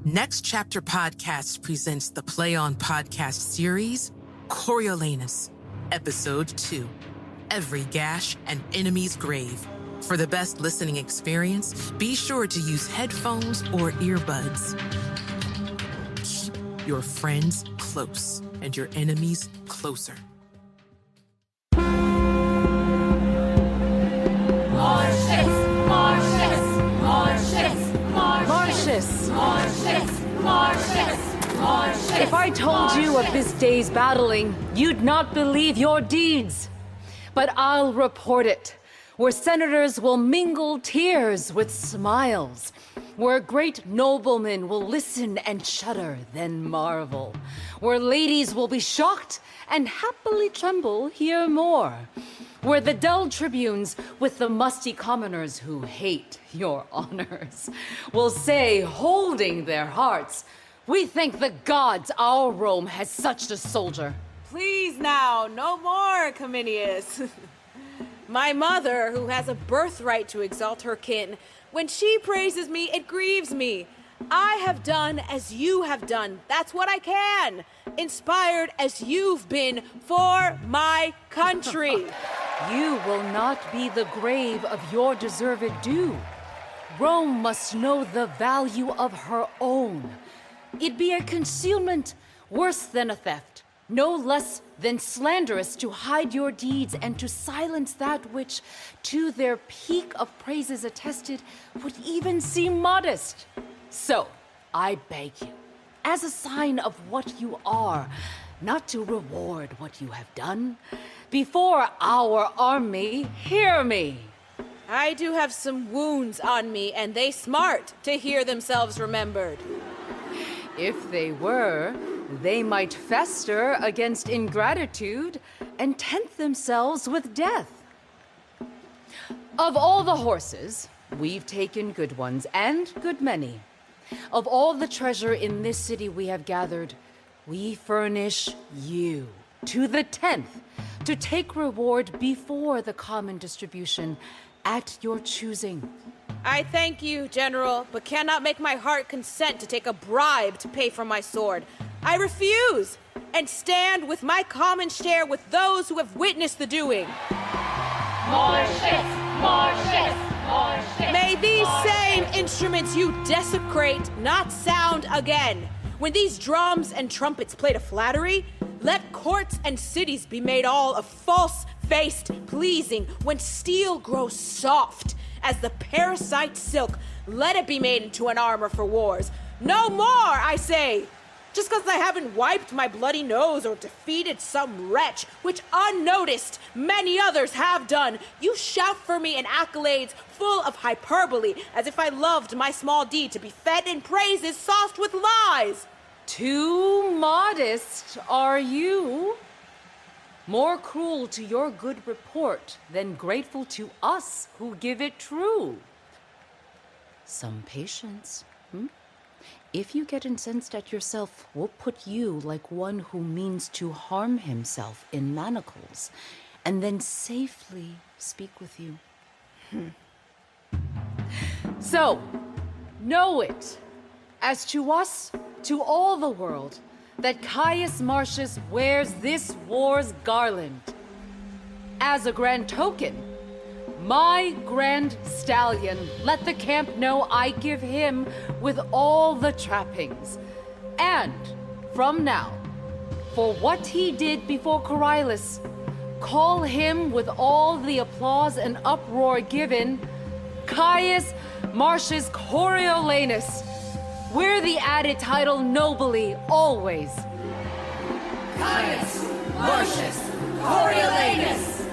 Next Chapter Podcast presents the Play On Podcast series, Coriolanus, Episode 2, Every Gash and Enemy's Grave. For the best listening experience, be sure to use headphones or earbuds. Keep your friends close and your enemies closer. If I told you of this day's battling, you'd not believe your deeds. But I'll report it, where senators will mingle tears with smiles, where great noblemen will listen and shudder, then marvel, where ladies will be shocked and happily tremble, hear more, where the dull tribunes with the musty commoners who hate your honors will say, holding their hearts, "We thank the gods our Rome has such a soldier." Please now, no more, Cominius. My mother, who has a birthright to exalt her kin, when she praises me, it grieves me. I have done as you have done. That's what I can. Inspired as you've been for my country. You will not be the grave of your deserved due. Rome must know the value of her own. It'd be a concealment worse than a theft, no less than slanderous to hide your deeds and to silence that which, to their peak of praises attested, would even seem modest. So, I beg you, as a sign of what you are, not to reward what you have done, before our army, hear me. I do have some wounds on me, and they smart to hear themselves remembered. If they were, they might fester against ingratitude and tempt themselves with death. Of all the horses, we've taken good ones, and good many. Of all the treasure in this city we have gathered, we furnish you, to the 10th, to take reward before the common distribution at your choosing. I thank you, General, but cannot make my heart consent to take a bribe to pay for my sword. I refuse, and stand with my common share with those who have witnessed the doing. More ships! More ships! More ships! May these same instruments you desecrate not sound again. When these drums and trumpets play to flattery, let courts and cities be made all of false-faced pleasing. When steel grows soft as the parasite silk, let it be made into an armor for wars. No more, I say! Just because I haven't wiped my bloody nose or defeated some wretch, which unnoticed many others have done, you shout for me in accolades full of hyperbole, as if I loved my small deed to be fed in praises sauced with lies. Too modest are you? More cruel to your good report than grateful to us who give it true. Some patience, If you get incensed at yourself, we'll put you like one who means to harm himself in manacles, and then safely speak with you. So, know it, as to us, to all the world, that Caius Marcius wears this war's garland. As a grand token, my grand stallion, let the camp know I give him with all the trappings. And from now, for what he did before Coriolanus, call him with all the applause and uproar given, Caius Marcius Coriolanus. Wear the added title nobly, always. Caius Marcius Coriolanus!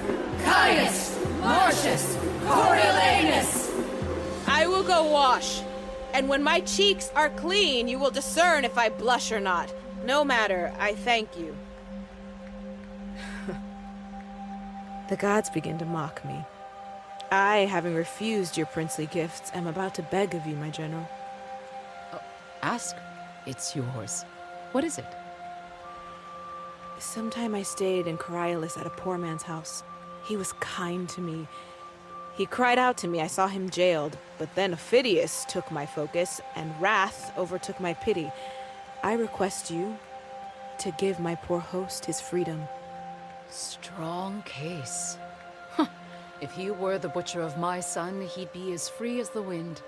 Caius Marcius Coriolanus! I will go wash, and when my cheeks are clean, you will discern if I blush or not. No matter, I thank you. The gods begin to mock me. I, having refused your princely gifts, am about to beg of you, my general. Ask. It's yours. What is it? Sometime I stayed in Coriolanus at a poor man's house. He was kind to me. He cried out to me. I saw him jailed, but then Ophidius took my focus, and wrath overtook my pity. I request you to give my poor host his freedom. Strong case. Huh. If he were the butcher of my son, he'd be as free as the wind.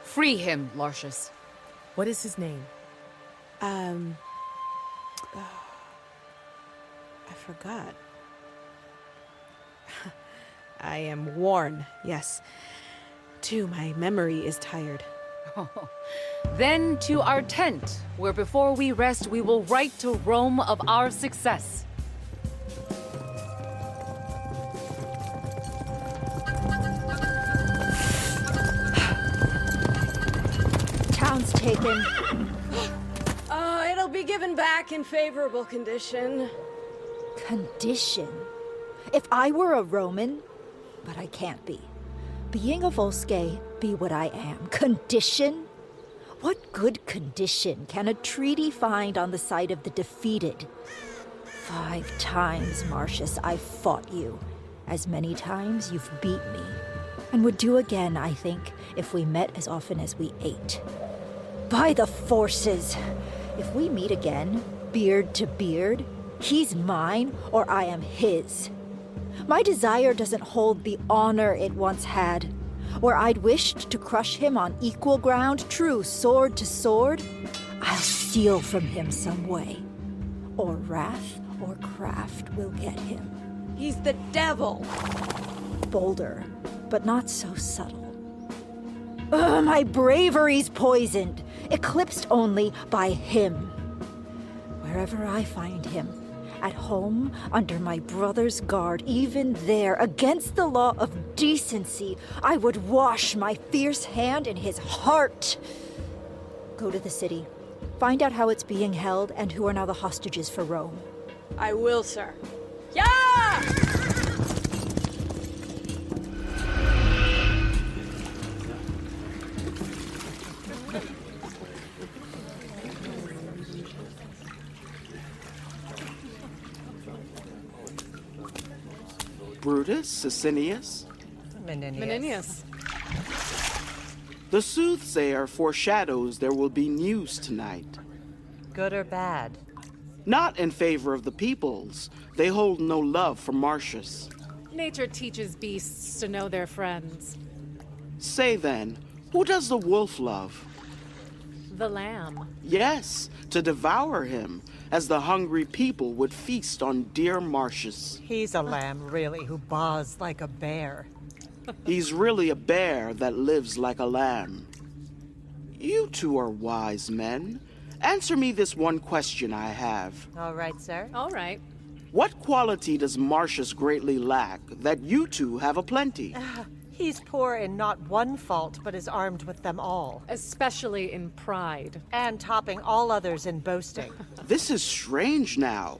Free him, Lartius. What is his name? I forgot. I am worn, yes. Too, my memory is tired. Then to our tent, where before we rest, we will write to Rome of our success. Town's taken. It'll be given back in favorable condition. Condition? If I were a Roman, but I can't be. Being a Volscae, be what I am. Condition? What good condition can a treaty find on the side of the defeated? 5 times, Marcius, I've fought you. As many times you've beat me. And would do again, I think, if we met as often as we ate. By the forces! If we meet again, beard to beard, he's mine or I am his. My desire doesn't hold the honor it once had. Where I'd wished to crush him on equal ground, true sword to sword, I'll steal from him some way. Or wrath or craft will get him. He's the devil. Bolder, but not so subtle. Ugh, my bravery's poisoned, eclipsed only by him. Wherever I find him, at home, under my brother's guard, even there, against the law of decency, I would wash my fierce hand in his heart. Go to the city. Find out how it's being held and who are now the hostages for Rome. I will, sir. Yeah! Brutus, Sicinius. Menenius. The soothsayer foreshadows there will be news tonight. Good or bad? Not in favor of the peoples. They hold no love for Marcius. Nature teaches beasts to know their friends. Say then, who does the wolf love? The lamb. Yes, to devour him, as the hungry people would feast on dear Marcius. He's a lamb, really, who baws like a bear. He's really a bear that lives like a lamb. You two are wise men. Answer me this one question I have. All right, sir. All right. What quality does Marcius greatly lack that you two have aplenty? He's poor in not one fault, but is armed with them all. Especially in pride. And topping all others in boasting. This is strange now.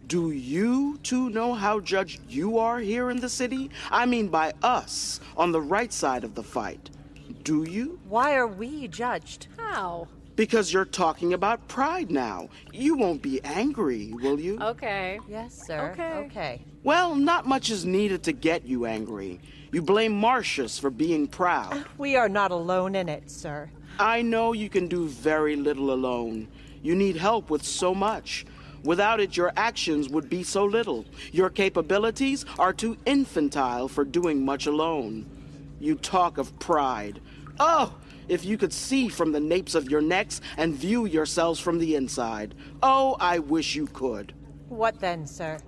Do you two know how judged you are here in the city? I mean by us, on the right side of the fight. Do you? Why are we judged? How? Because you're talking about pride now. You won't be angry, will you? Okay. Yes, sir. Okay. Well, not much is needed to get you angry. You blame Marcius for being proud. We are not alone in it, sir. I know you can do very little alone. You need help with so much. Without it, your actions would be so little. Your capabilities are too infantile for doing much alone. You talk of pride. Oh, if you could see from the napes of your necks and view yourselves from the inside. Oh, I wish you could. What then, sir?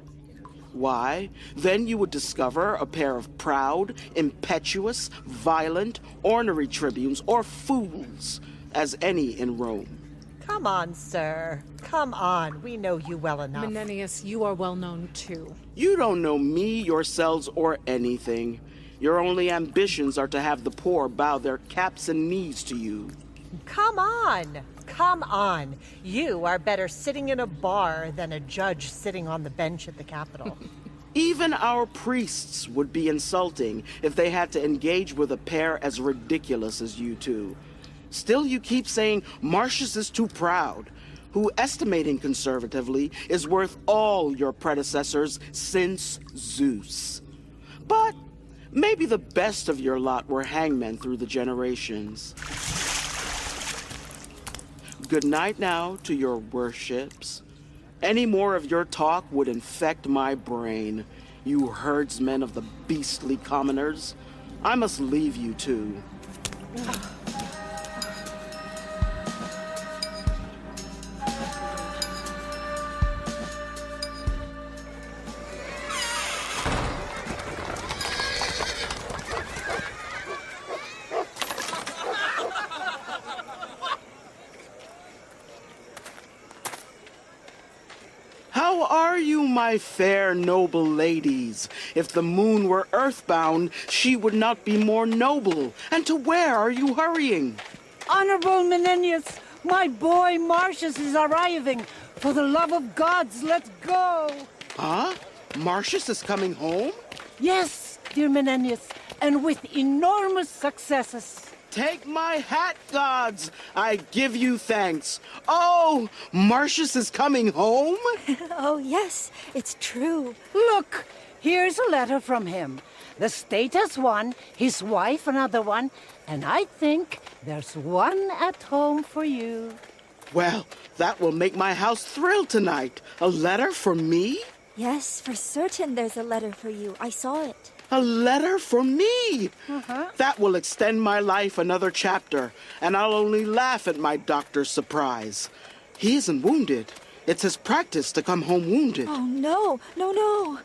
Why, then you would discover a pair of proud, impetuous, violent, ornery tribunes, or fools, as any in Rome. Come on, sir. Come on. We know you well enough. Menenius, you are well known too. You don't know me, yourselves, or anything. Your only ambitions are to have the poor bow their caps and knees to you. Come on. Come on. You are better sitting in a bar than a judge sitting on the bench at the Capitol. Even our priests would be insulting if they had to engage with a pair as ridiculous as you two. Still, you keep saying Marcius is too proud, who, estimating conservatively, is worth all your predecessors since Zeus. But Maybe the best of your lot were hangmen through the generations. Good night now to your worships. Any more of your talk would infect my brain, you herdsmen of the beastly commoners. I must leave you too. How are you, my fair noble ladies? If the moon were earthbound, she would not be more noble. And to where are you hurrying? Honorable Menenius, my boy Marcius is arriving. For the love of gods, let's go. Huh? Marcius is coming home? Yes, dear Menenius, and with enormous successes. Take my hat, gods! I give you thanks. Oh, Marcius is coming home? Oh, yes, it's true. Look, here's a letter from him. The state has one, his wife another one, and I think there's one at home for you. Well, that will make my house thrill tonight. A letter for me? Yes, for certain there's a letter for you. I saw it. A letter for me? That will extend my life another chapter, and I'll only laugh at my doctor's surprise. He isn't wounded. It's his practice to come home wounded. Oh, no.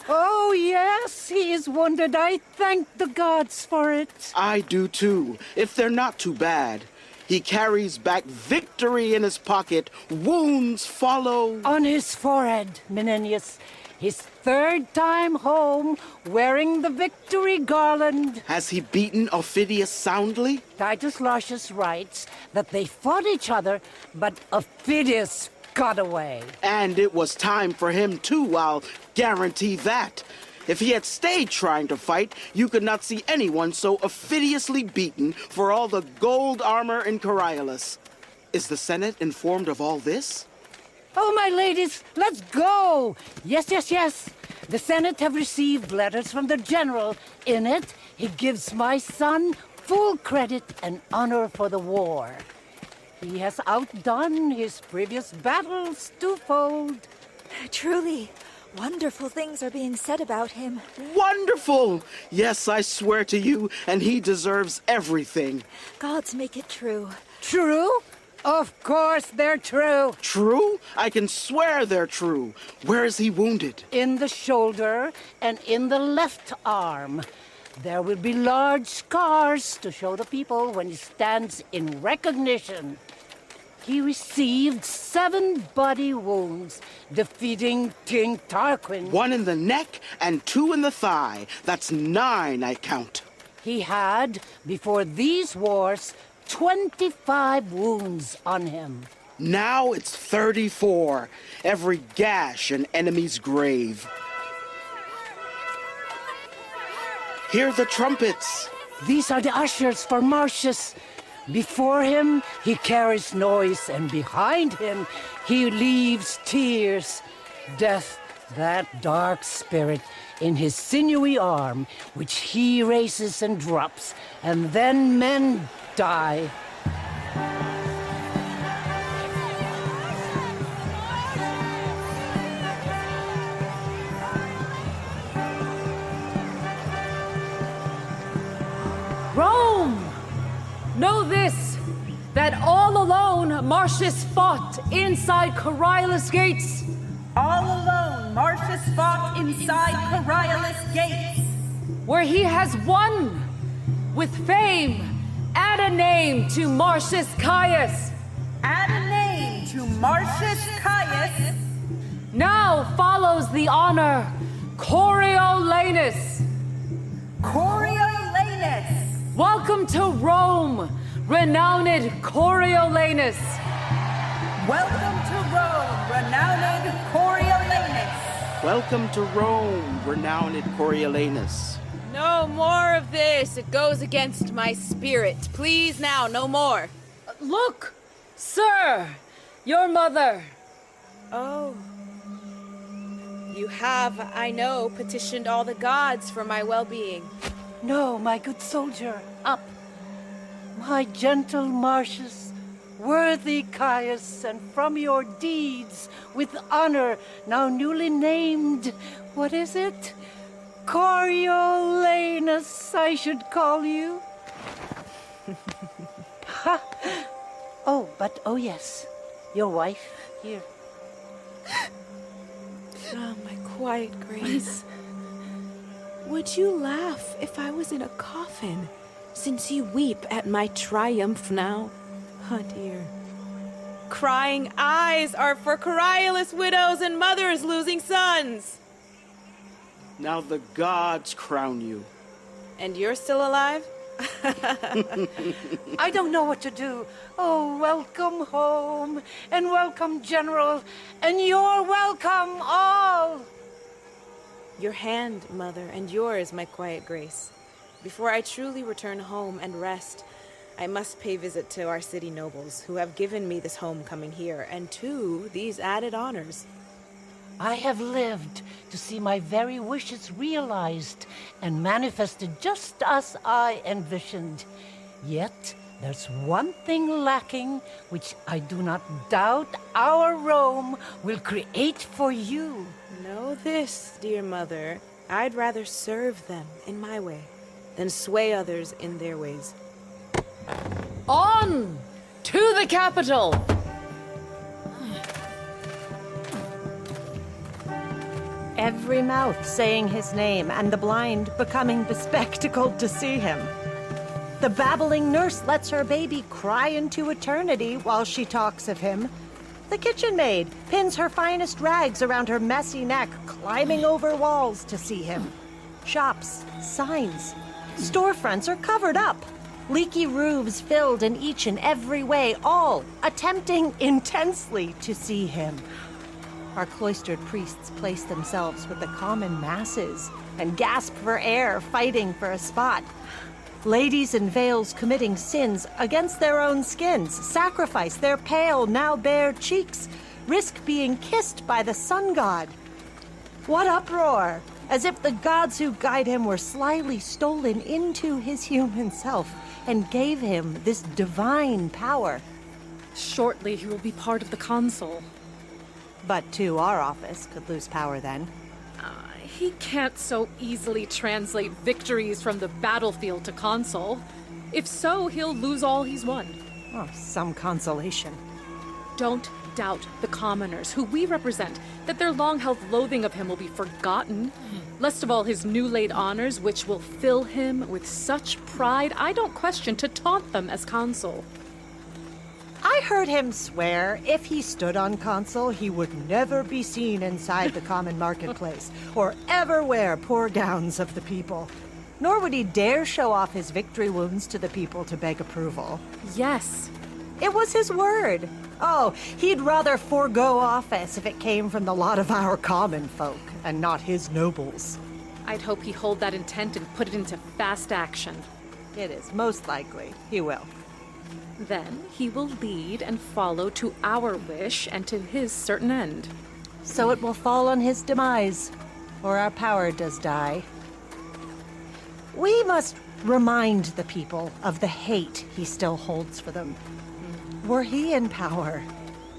Oh, yes, he is wounded. I thank the gods for it. I do too, if they're not too bad. He carries back victory in his pocket. Wounds follow. On his forehead, Menenius. His third time home, wearing the victory garland. Has he beaten Ophidius soundly? Titus Lartius writes that they fought each other, but Ophidius got away. And it was time for him too, I'll guarantee that. If he had stayed trying to fight, you could not see anyone so offidiously beaten for all the gold armor in Coriolanus. Is the Senate informed of all this? Oh, my ladies, let's go! Yes. The Senate have received letters from the general. In it, he gives my son full credit and honor for the war. He has outdone his previous battles twofold. Truly, wonderful things are being said about him. Wonderful! Yes, I swear to you, and he deserves everything. Gods make it true. True? Of course they're true. True? I can swear they're true. Where is he wounded? In the shoulder and in the left arm. There will be large scars to show the people when he stands in recognition. He received 7 body wounds, defeating King Tarquin. 1 in the neck and 2 in the thigh. That's 9, I count. He had, before these wars, 25 wounds on him. Now it's 34. Every gash an enemy's grave. Hear the trumpets. These are the ushers for Marcius. Before him, he carries noise, and behind him, he leaves tears. Death, that dark spirit, in his sinewy arm, which he raises and drops, and then men die. Rome! Know this, that all alone Marcius fought inside Coriolanus gates. All alone Marcius fought inside Coriolanus gates. Where he has won with fame. Add a name to Marcius Caius. Add a name to Marcius Caius. Now follows the honor, Coriolanus. Coriolanus. Welcome to Rome, renowned Coriolanus. Welcome to Rome, renowned Coriolanus. Welcome to Rome, renowned Coriolanus. No more of this. It goes against my spirit. Please now, no more. Look, sir, your mother. Oh. You have, I know, petitioned all the gods for my well-being. No, my good soldier, up. My gentle Marcius, worthy Caius, and from your deeds, with honor, now newly named, what is it? Coriolanus, I should call you. Ha! Oh yes, your wife, here. Oh, my quiet grace. Would you laugh if I was in a coffin, since you weep at my triumph now? Oh, dear. Crying eyes are for Coriolanus widows and mothers losing sons. Now the gods crown you. And you're still alive? I don't know what to do. Oh, welcome home, and welcome, General, and you're welcome all. Your hand, Mother, and yours, my quiet grace. Before I truly return home and rest, I must pay visit to our city nobles, who have given me this homecoming here, and to these added honors. I have lived to see my very wishes realized and manifested just as I envisioned. Yet, there's one thing lacking, which I do not doubt our Rome will create for you. Know this, dear Mother, I'd rather serve them in my way than sway others in their ways. On to the capital! Every mouth saying his name, and the blind becoming bespectacled to see him. The babbling nurse lets her baby cry into eternity while she talks of him. The kitchen maid pins her finest rags around her messy neck, climbing over walls to see him. Shops, signs, storefronts are covered up. Leaky roofs filled in each and every way, all attempting intensely to see him. Our cloistered priests place themselves with the common masses and gasp for air, fighting for a spot. Ladies in veils committing sins against their own skins, sacrifice their pale, now bare cheeks, risk being kissed by the sun god. What uproar! As if the gods who guide him were slyly stolen into his human self and gave him this divine power. Shortly, he will be part of the consul. But too, our office could lose power then. He can't so easily translate victories from the battlefield to consul. If so, he'll lose all he's won. Oh, some consolation. Don't doubt the commoners, who we represent, that their long-held loathing of him will be forgotten. Lest of all his new-laid honors, which will fill him with such pride, I don't question to taunt them as consul. I heard him swear if he stood on consul, he would never be seen inside the common marketplace, or ever wear poor gowns of the people. Nor would he dare show off his victory wounds to the people to beg approval. Yes. It was his word. Oh, he'd rather forego office if it came from the lot of our common folk, and not his nobles. I'd hope he hold that intent and put it into fast action. It is most likely he will. Then he will lead and follow to our wish and to his certain end. So it will fall on his demise, or our power does die. We must remind the people of the hate he still holds for them. Were he in power,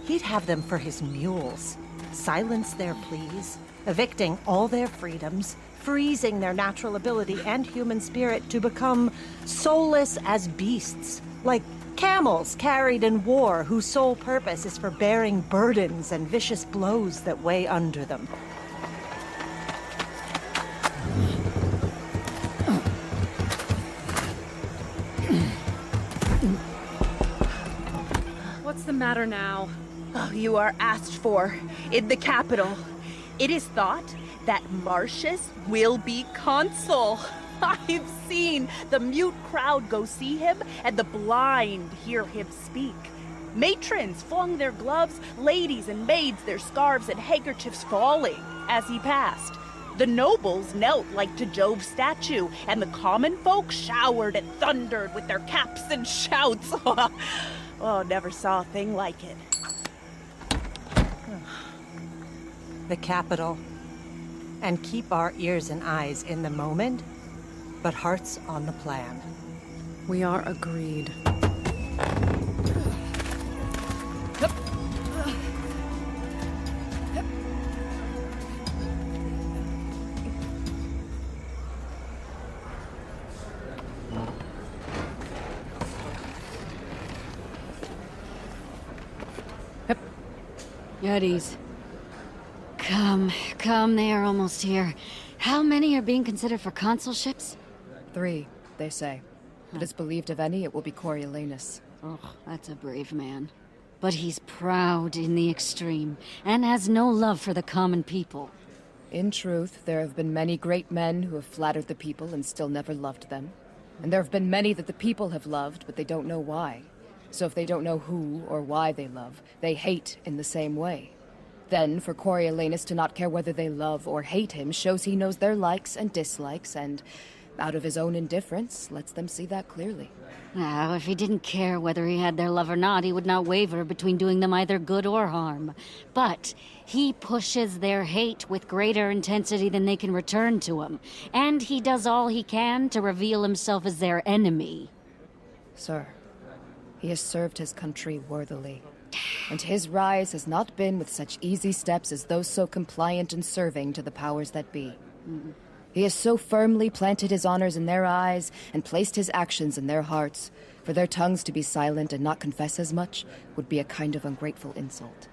he'd have them for his mules, silence their pleas, evicting all their freedoms, freezing their natural ability and human spirit to become soulless as beasts, like camels carried in war whose sole purpose is for bearing burdens and vicious blows that weigh under them. What's the matter now? Oh, you are asked for in the capital. It is thought that Marcius will be consul. I've seen the mute crowd go see him and the blind hear him speak. Matrons flung their gloves, ladies and maids their scarves and handkerchiefs falling as he passed. The nobles knelt like to Jove's statue, and the common folk showered and thundered with their caps and shouts. Oh, never saw a thing like it. The capital. And keep our ears and eyes in the moment. but hearts on the plan. We are agreed. At ease. Come, they are almost here. How many are being considered for consulships? 3, they say. But it's believed of any, it will be Coriolanus. Oh, that's a brave man. But he's proud in the extreme, and has no love for the common people. In truth, there have been many great men who have flattered the people and still never loved them. And there have been many that the people have loved, but they don't know why. So if they don't know who or why they love, they hate in the same way. Then, for Coriolanus to not care whether they love or hate him shows he knows their likes and dislikes, and, out of his own indifference, lets them see that clearly. Now, if he didn't care whether he had their love or not, he would not waver between doing them either good or harm. But he pushes their hate with greater intensity than they can return to him, and he does all he can to reveal himself as their enemy. Sir, he has served his country worthily. And his rise has not been with such easy steps as those so compliant and serving to the powers that be. He has so firmly planted his honors in their eyes and placed his actions in their hearts, for their tongues to be silent and not confess as much would be a kind of ungrateful insult.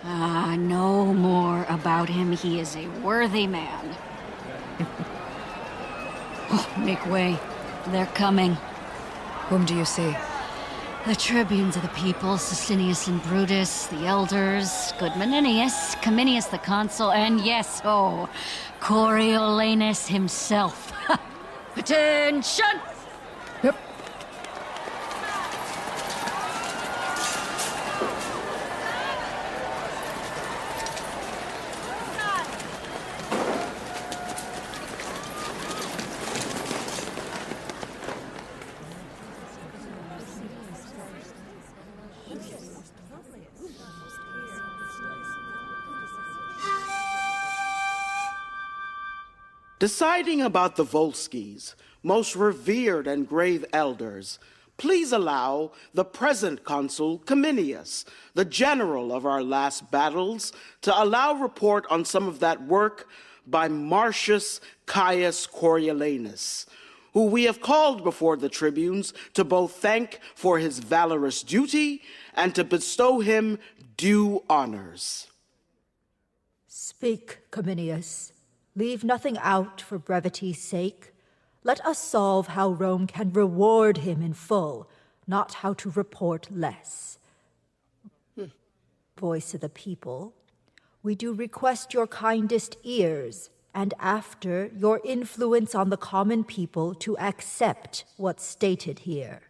No more about him. He is a worthy man. Make way. They're coming. Whom do you see? The tribunes of the people, Sicinius and Brutus, the elders, good Menenius, Cominius the consul, and yes, Coriolanus himself. Attention! Yep. Deciding about the Volskis, most revered and grave elders, please allow the present consul, Cominius, the general of our last battles, to allow report on some of that work by Marcius Caius Coriolanus, who we have called before the tribunes to both thank for his valorous duty and to bestow him due honors. Speak, Cominius. Leave nothing out for brevity's sake. Let us solve how Rome can reward him in full, not how to report less. Voice of the people, we do request your kindest ears, and after, your influence on the common people to accept what's stated here.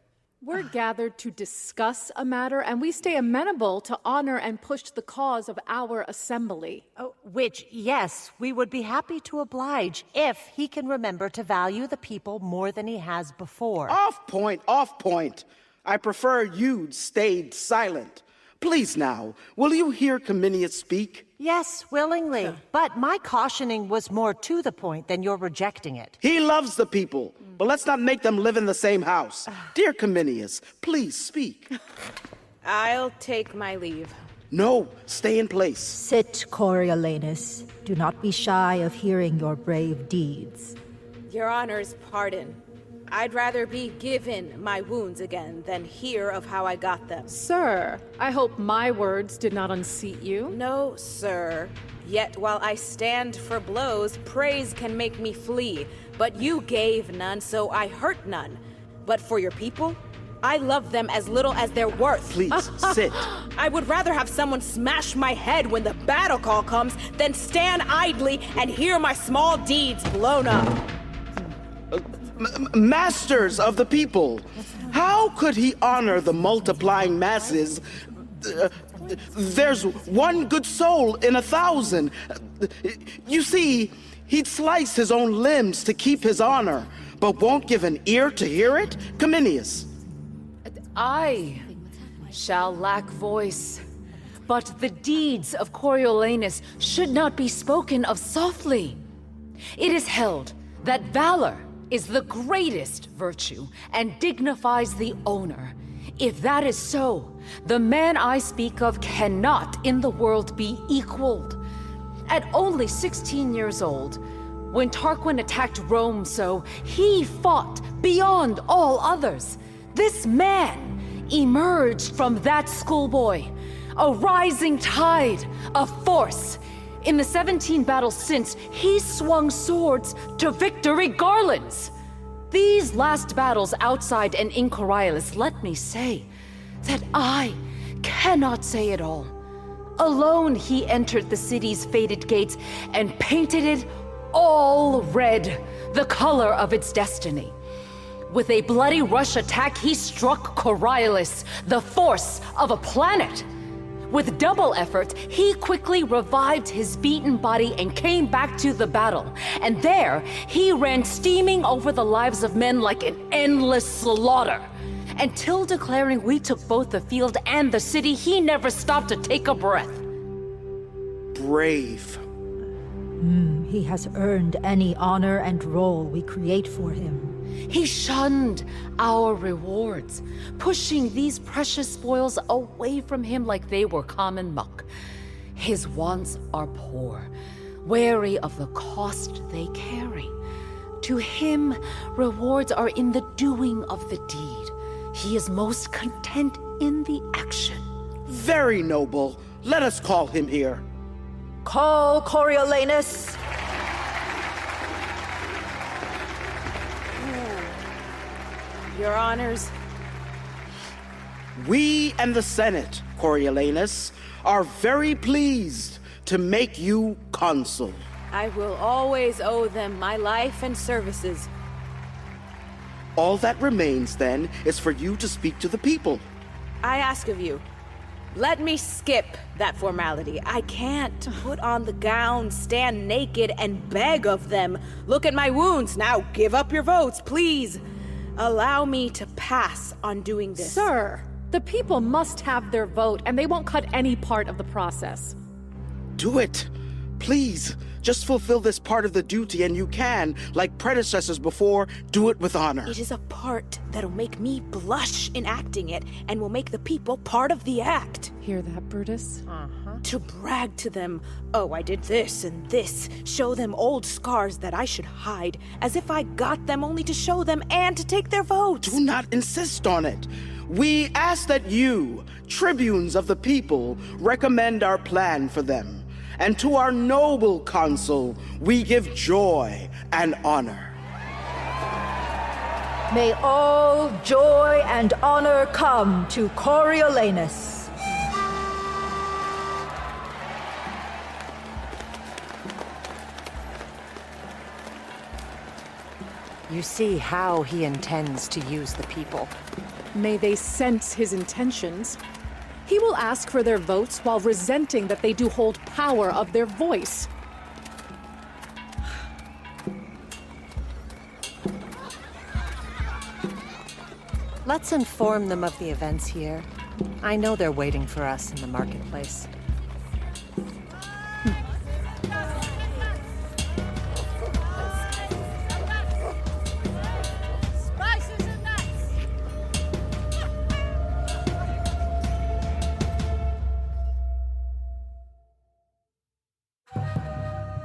We're gathered to discuss a matter, and we stay amenable to honor and push the cause of our assembly. Which, yes, we would be happy to oblige if he can remember to value the people more than he has before. Off point, off point. I prefer you'd stayed silent. Please now, will you hear Cominius speak? Yes, willingly. But my cautioning was more to the point than your rejecting it. He loves the people, but let's not make them live in the same house. Dear Cominius, please speak. I'll take my leave. No, stay in place. Sit, Coriolanus. Do not be shy of hearing your brave deeds. Your Honor's pardon. I'd rather be given my wounds again than hear of how I got them. Sir, I hope my words did not unseat you. No, sir. Yet while I stand for blows, praise can make me flee. But you gave none, so I hurt none. But for your people, I love them as little as they're worth. Please, sit. I would rather have someone smash my head when the battle call comes than stand idly and hear my small deeds blown up. Masters of the people, how could he honor the multiplying masses? There's one good soul in 1,000. You see, he'd slice his own limbs to keep his honor, but won't give an ear to hear it? Cominius. I shall lack voice, but the deeds of Coriolanus should not be spoken of softly. It is held that valor is the greatest virtue and dignifies the owner. If that is so, the man I speak of cannot in the world be equaled. At only 16 years old, when Tarquin attacked Rome he fought beyond all others. This man emerged from that schoolboy, a rising tide, a force. In the 17 battles since, he swung swords to victory garlands. These last battles outside and in Coriolanus, let me say that I cannot say it all. Alone he entered the city's fated gates and painted it all red, the color of its destiny. With a bloody rush attack, he struck Coriolanus, the force of a planet. With double effort, he quickly revived his beaten body and came back to the battle. And there, he ran steaming over the lives of men like an endless slaughter. Until declaring we took both the field and the city, he never stopped to take a breath. Brave. He has earned any honor and role we create for him. He shunned our rewards, pushing these precious spoils away from him like they were common muck. His wants are poor, wary of the cost they carry. To him, rewards are in the doing of the deed. He is most content in the action. Very noble. Let us call him here. Call Coriolanus. Your honors. We and the Senate, Coriolanus, are very pleased to make you consul. I will always owe them my life and services. All that remains, then, is for you to speak to the people. I ask of you, let me skip that formality. I can't put on the gown, stand naked, and beg of them. Look at my wounds. Now give up your votes, please. Allow me to pass on doing this. Sir, the people must have their vote, and they won't cut any part of the process. Do it. Please, just fulfill this part of the duty, and you can, like predecessors before, do it with honor. It is a part that'll make me blush in acting it, and will make the people part of the act. Hear that, Brutus? To brag to them, oh, I did this and this, show them old scars that I should hide, as if I got them only to show them and to take their votes. Do not insist on it. We ask that you, tribunes of the people, recommend our plan for them. And to our noble consul, we give joy and honor. May all joy and honor come to Coriolanus. You see how he intends to use the people. May they sense his intentions. He will ask for their votes while resenting that they do hold power of their voice. Let's inform them of the events here. I know they're waiting for us in the marketplace.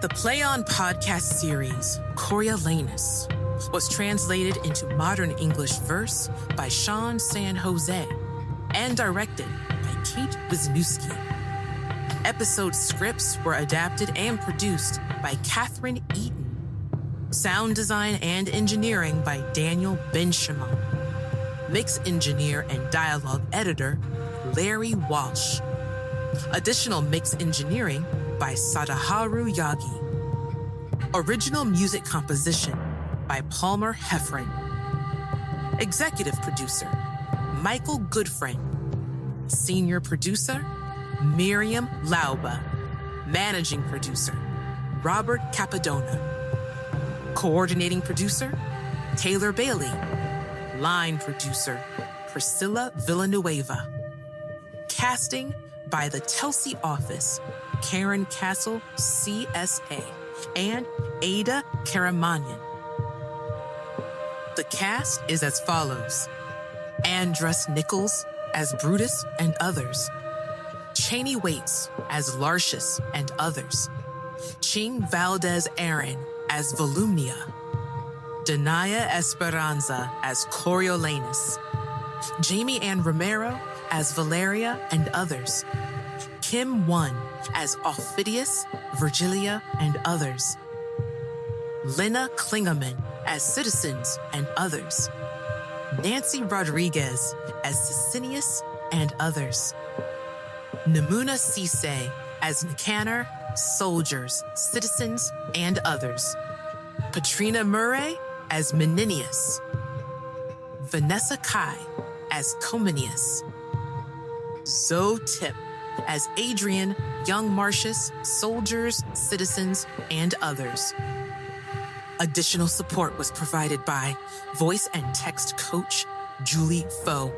The Play On podcast series, Coriolanus, was translated into modern English verse by Sean San Jose and directed by Kate Wisniewski. Episode scripts were adapted and produced by Catherine Eaton. Sound design and engineering by Daniel Benjamin. Mix engineer and dialogue editor, Larry Walsh. Additional mix engineering by Sadaharu Yagi. Original music composition by Palmer Heffron. Executive producer, Michael Goodfriend. Senior producer, Miriam Lauba. Managing producer, Robert Capadona. Coordinating producer, Taylor Bailey. Line producer, Priscilla Villanueva. Casting by the Telsey office, Karen Castle, CSA, and Ada Karamanyan. The cast is as follows: Andrus Nichols as Brutus and others, Cheney Waits as Lartius and others, Ching Valdez Aaron as Volumnia, Danaya Esperanza as Coriolanus, Jamie Ann Romero as Valeria and others, Kim Won as Ophidius, Virgilia, and others, Lena Klingerman as Citizens and others, Nancy Rodriguez as Sicinius and others, Namuna Cisse as Nicanor, Soldiers, Citizens, and others, Patrina Murray as Meninius, Vanessa Kai as Cominius, Zoe Tip as Adrian, Young Marcius, Soldiers, Citizens, and others. Additional support was provided by voice and text coach Julie Foe,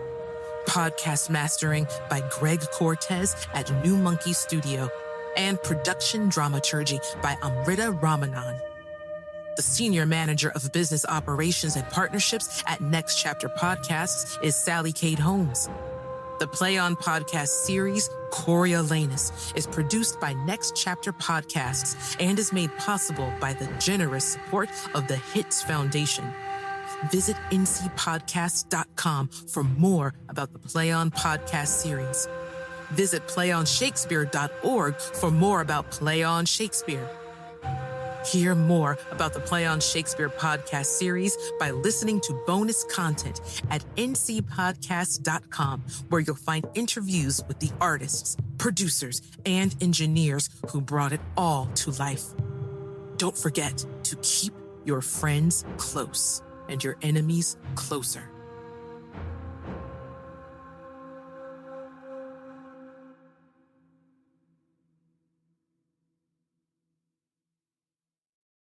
podcast mastering by Greg Cortez at New Monkey Studio, and production dramaturgy by Amrita Ramanan. The Senior Manager of Business Operations and Partnerships at Next Chapter Podcasts is Sally Kate Holmes. The Play On podcast series, Coriolanus, is produced by Next Chapter Podcasts and is made possible by the generous support of the HITS Foundation. Visit ncpodcast.com for more about the Play On podcast series. Visit playonshakespeare.org for more about Play On Shakespeare. Hear more about the Play On Shakespeare podcast series by listening to bonus content at ncpodcast.com, where you'll find interviews with the artists, producers, and engineers who brought it all to life. Don't forget to keep your friends close and your enemies closer.